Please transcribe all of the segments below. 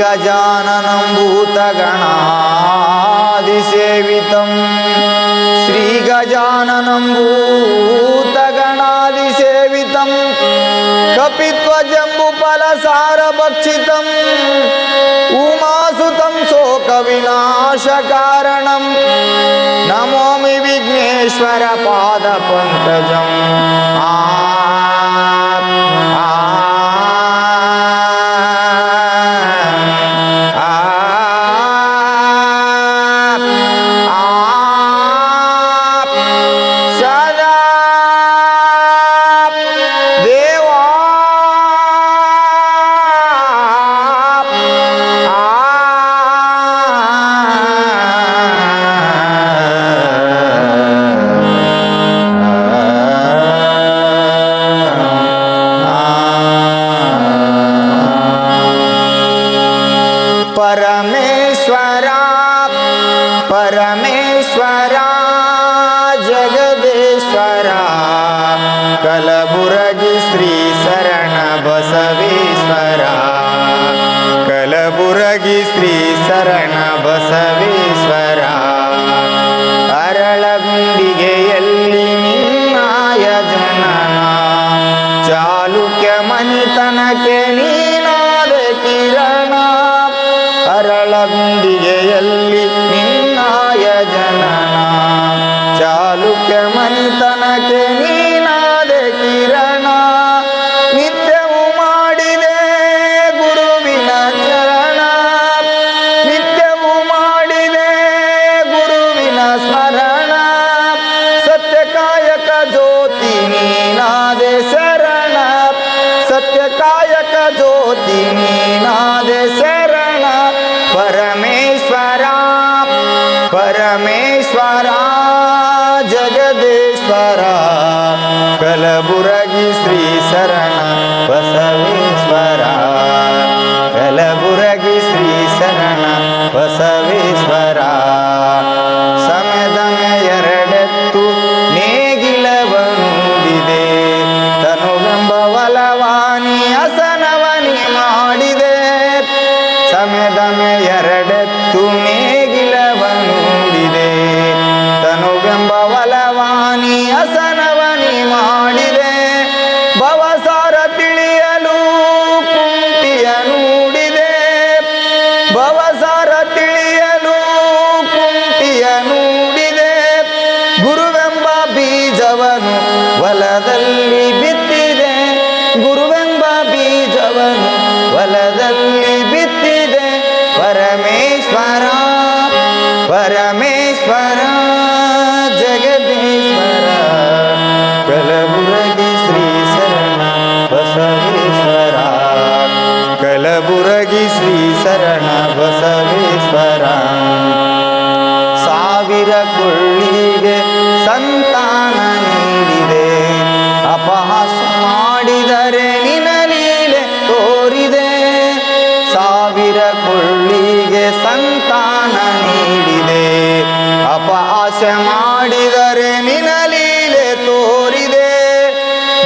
गजाननं भूतगणादिसेवितं श्रीगजाननं भूतगणादिसेवितं कपित्वजम्बुफलसारभक्षितम् उमासुतं शोकविनाशकारणं नमोमि विघ्नेश्वर पादपङ्कजम् परमेश्वरा परमेश्वरा जगदेश्वरा कलबुर्गी श्री शरण बसवेश्वरा कलबुर्गी श्री शरण बसवेश्वरा अरळगुंडिಗೆಯಲ್ಲಿ ನಿನ್ನಾಯ ಜನನ ಚಾಲುಕ್ಯ ಮನಿತನಕ್ಕೆ ನೀನಾದ ಕಿರಣ ಅರಳಗುಂಡಿಗೆಯಲ್ಲಿ ನಿನ್ನಾಯ ಜನನ ಚಾಲುಕ್ಯ ಮನಿತನಕ್ಕೆ ನೀನಾದ ಕಿರಣ ನಿತ್ಯವೂ ಮಾಡಿದೆ ಗುರುವಿನ ಚರಣ ನಿತ್ಯವೂ ಮಾಡಿದೆ ಗುರುವಿನ ಸ್ಮರಣ ಸತ್ಯಕಾಯಕ ಜ್ಯೋತಿ ನೀನಾದೆ ಶರಣ ಸತ್ಯಕಾಯಕ ಜ್ಯೋತಿ ನೀನಾದೆ ಶರಣ परमेश्वरा परमेश्वरा जगदेश्वरा कलबुर्गी श्री शरण बसवेश्वरा कलबुर्गी श्री शरण बसवेश्वरा ಸಮಯದಮೆ ಎರಡೆತ್ತು ನೇಗಿಲವನುಡಿದೆ ತನುವೆಂಬ ವಲವಾನಿ ಅಸನವನಿ ಮಾಡಿದೆ ಸಮಯದಮೆ ಎರಡೆತ್ತು ನೇಗಿಲವನುಡಿದೆ ತನುವೆಂಬ ವಲವಾನಿ ಅಸನವನಿ ಮಾಡಿದೆ ಭವಸಾರ ತಿಳಿಯಲು ಕುಂಟಿಯ ನುಡಿದೆ ಭವಸಾರ ತಿಳಿಯಲು ಕುಂಟಿಯ ನುಡಿದೆ ಗುರುವೆಂಬ ಬೀಜವನು ಹೊಲದಲ್ಲಿ ಬಿತ್ತಿದೆ ಗುರುವೆಂಬ ಬೀಜವನು ಹೊಲದಲ್ಲಿ ಬಿತ್ತಿದೆ परमेश्वर परमेश्वर जगदेश्वर कलबुर्गी श्री शरण बसवेश्वर कलबुर्गी श्री शरण बसवेश्वर ಸಾವಿರ ಕೊಳ್ಳಿಗೆ ಸಂತಾನ ನೀಡಿದೆ ಅಪಹಾಸ ಮಾಡಿದರೆ ನಿನ್ನ ಲೀಲೆ ತೋರಿದೆ ಸಾವಿರ ಕೊಳ್ಳಿಗೆ ಸಂತಾನ ನೀಡಿದೆ ಅಪಹಾಸ ಮಾಡಿದರೆ ನಿನ್ನ ಲೀಲೆ ತೋರಿದೆ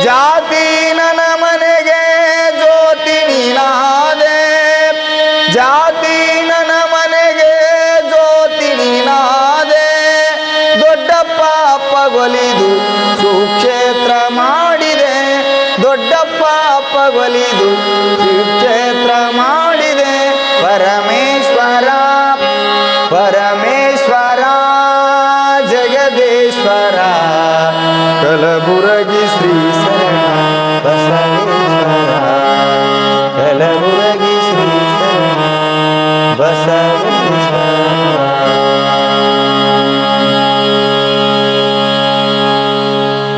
ಜಾತಿ ನನ್ನ ಮನೆಗೆ ಜ್ಯೋತಿ ನೀನಾದೆ ಜಾತಿ ನನ್ನ ಮನೆಗೆ ಜ್ಯೋತಿ ನೀನಾದೆ ದೊಡ್ಡಪ್ಪ ಅಪ್ಪಗೊಲಿದು ಸುಕ್ಷೇತ್ರ ಮಾಡಿದೆ ದೊಡ್ಡಪ್ಪ ಅಪ್ಪಗೊಲಿದು ಸುಕ್ಷೇತ್ರ ಮಾಡಿದೆ परमेश्वर परमेश्वर जगदेश्वर कलबुर्गी